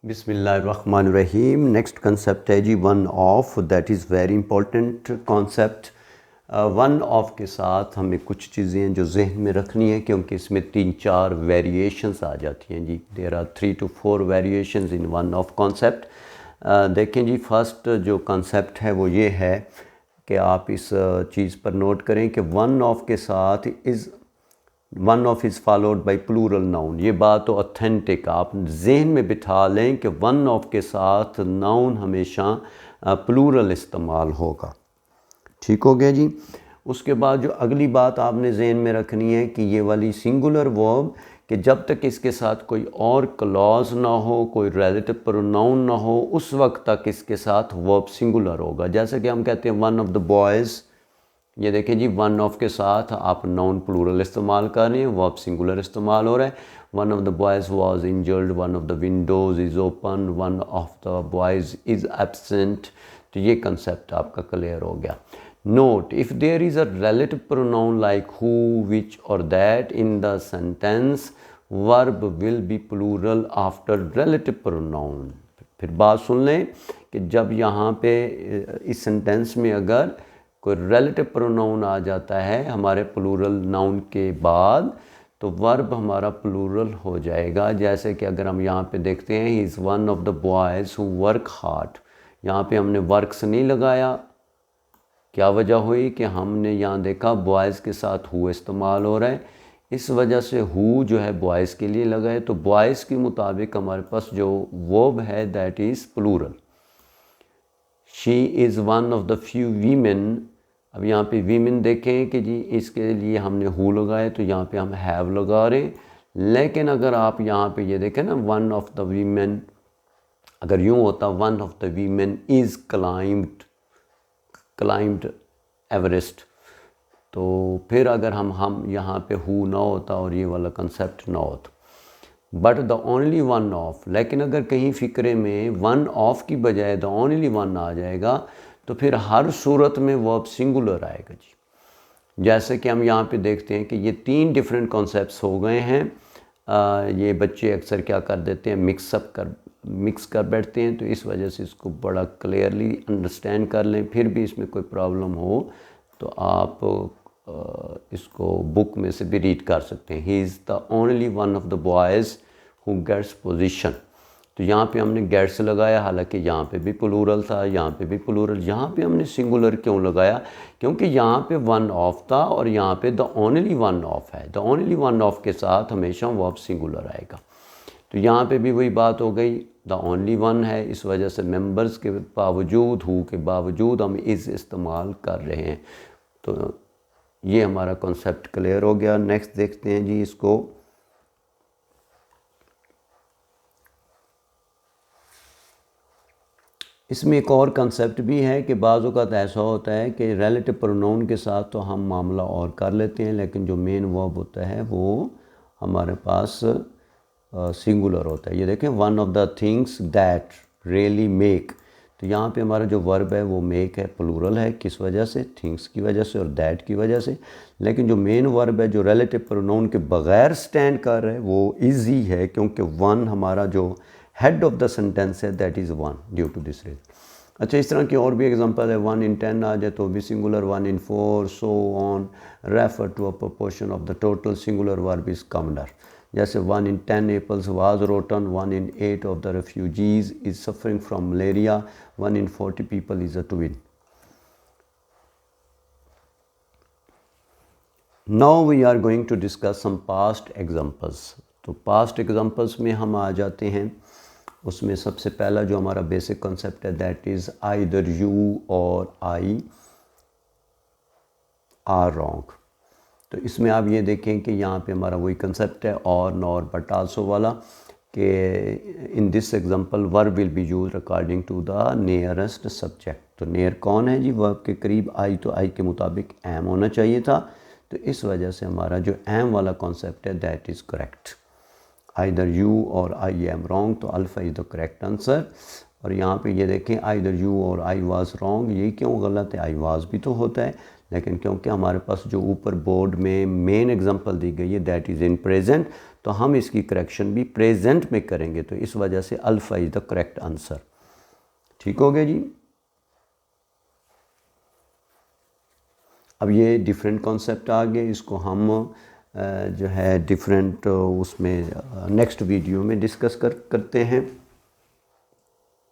बिस्मिल्लाहिर्रहमानिर्रहीम। Next concept है जी one off, that is very important concept. One of के साथ हमें कुछ चीज़ें जो जहन में रखनी है, क्योंकि इसमें 3-4 वेरिएशंस आ जाती हैं जी। There are 3 to 4 variations in one off concept. देखें जी, फर्स्ट जो कॉन्सेप्ट है वो ये है कि आप इस चीज़ पर नोट करें कि वन ऑफ के साथ one of is followed by plural noun. ये बात तो ऑथेंटिक आप जहन में बिठा लें कि वन ऑफ के साथ नाउन हमेशा प्लूरल इस्तेमाल होगा। ठीक हो गया जी। उसके बाद जो अगली बात आपने जहन में रखनी है कि ये वाली सिंगुलर वर्ब, कि जब तक इसके साथ कोई और क्लॉज ना हो, कोई रिलेटिव प्रोनाउन ना हो, उस वक्त तक इसके साथ वर्ब सिंगुलर होगा। जैसे कि हम कहते हैं वन ऑफ द बॉयज़, ये देखें जी, वन ऑफ के साथ आप नाउन प्लूरल इस्तेमाल कर रहे हैं, वर्ब सिंगुलर इस्तेमाल हो रहा है। One of the boys was injured, one of the windows is open, one of the boys is absent. तो ये कंसेप्ट आपका क्लियर हो गया। Note, if there is a relative pronoun like who, which और that in the sentence, verb will be plural after relative pronoun. फिर बात सुन लें कि जब यहाँ पे इस सेंटेंस में अगर कोई रिलेटिव प्रोनाउन आ जाता है हमारे प्लूरल नाउन के बाद, तो वर्ब हमारा प्लूरल हो जाएगा। जैसे कि अगर हम यहाँ पे देखते हैं, he is one of the boys who work hard, यहाँ पे हमने वर्क्स नहीं लगाया। क्या वजह हुई कि हमने यहाँ देखा बॉयज़ के साथ हु इस्तेमाल हो रहा है, इस वजह से हु जो है बॉयज़ के लिए लगा है। तो बॉयज़ के मुताबिक हमारे पास जो वर्ब है that is plural. She is one of the few women, अब यहाँ पे वीमेन देखें कि जी इसके लिए हमने हु लगाए, तो यहाँ पे हम हैव लगा रहे। लेकिन अगर आप यहाँ पे ये देखें ना, वन ऑफ द वीमेन, अगर यूँ होता one of the women is climbed Everest, तो फिर अगर हम यहाँ पे हु ना होता और ये वाला कंसेप्ट ना होता। But the only one of, लेकिन अगर कहीं फ़िक्रे में वन ऑफ की बजाय द ओनली वन आ जाएगा, तो फिर हर सूरत में वर्ब सिंगुलर आएगा जी। जैसे कि हम यहाँ पे देखते हैं कि ये 3 डिफरेंट कॉन्सेप्ट्स हो गए हैं। ये बच्चे अक्सर क्या कर देते हैं, मिक्स कर बैठते हैं, तो इस वजह से इसको बड़ा क्लियरली अंडरस्टैंड कर लें। फिर भी इसमें कोई प्रॉब्लम हो तो आप इसको बुक में से भी रीड कर सकते हैं। He is the only one of the boys who gets position, तो यहाँ पे हमने गेट्स लगाया, हालांकि यहाँ पे भी प्लूरल था, यहाँ पे भी प्लूरल। यहाँ पे हमने सिंगुलर क्यों लगाया, क्योंकि यहाँ पे वन ऑफ था और यहाँ पे द ओनली वन ऑफ है। द ओनली वन ऑफ के साथ हमेशा वर्ब सिंगुलर आएगा। तो यहाँ पे भी वही बात हो गई, द ओनली वन है, इस वजह से मेंबर्स के बावजूद, हु के बावजूद हम इज़ इस्तेमाल कर रहे हैं। तो ये हमारा कॉन्सेप्ट क्लियर हो गया। नेक्स्ट देखते हैं जी इसको। इसमें एक और कंसेप्ट भी है कि बाज़ औक़ात ऐसा होता है कि रिलेटिव प्रोनाउन के साथ तो हम मामला और कर लेते हैं, लेकिन जो मेन वर्ब होता है वो हमारे पास सिंगुलर होता है। ये देखें, one of the things that really make, तो यहाँ पे हमारा जो वर्ब है वो मेक है, प्लूरल है। किस वजह से? थिंग्स की वजह से और दैट की वजह से। लेकिन जो मेन वर्ब है जो रिलेटिव प्रोनाउन के बग़ैर स्टैंड कर रहा है वो इज़ ही है, क्योंकि वन हमारा जो हेड ऑफ द सेंटेंस है that is one, due to this reason. अच्छा, इस तरह की और भी एग्जांपल है। 1 in 10 आ जाए तो भी singular, 1 in 4, so on, refer to a proportion of the total singular verb is commoner. जैसे 1 in 10 apples was rotten, 1 in 8 of the refugees is suffering from malaria, 1 in 40 people is a twin. Now we are going to discuss some past examples. तो past examples में हम आ जाते हैं। उसमें सबसे पहला जो हमारा बेसिक कॉन्सेप्ट है दैट इज़ आइदर यू और आई आर रॉन्ग। तो इसमें आप ये देखें कि यहाँ पे हमारा वही कंसेप्ट है, और नॉर बट आल्सो वाला, कि in this example verb will be used according to the nearest subject. तो नियर कौन है जी वर्ब के करीब? आई, तो आई के मुताबिक एम होना चाहिए था। तो इस वजह से हमारा जो एम वाला कॉन्सेप्ट है that is correct. Either you और आई एम रॉन्ग, तो alpha is the correct answer. और यहाँ पे ये देखें, आइदर यू और आई वाज रॉन्ग, ये क्यों गलत है? आई वाज भी तो होता है, लेकिन क्योंकि हमारे पास जो ऊपर बोर्ड में मेन एग्जांपल दी गई है दैट इज़ इन प्रेजेंट, तो हम इसकी करेक्शन भी प्रेजेंट में करेंगे, तो इस वजह से alpha is the correct answer. ठीक हो गया जी। अब ये डिफरेंट कॉन्सेप्ट आ गए, इसको हम जो है डिफरेंट उसमें नेक्स्ट वीडियो में डिस्कस करते हैं।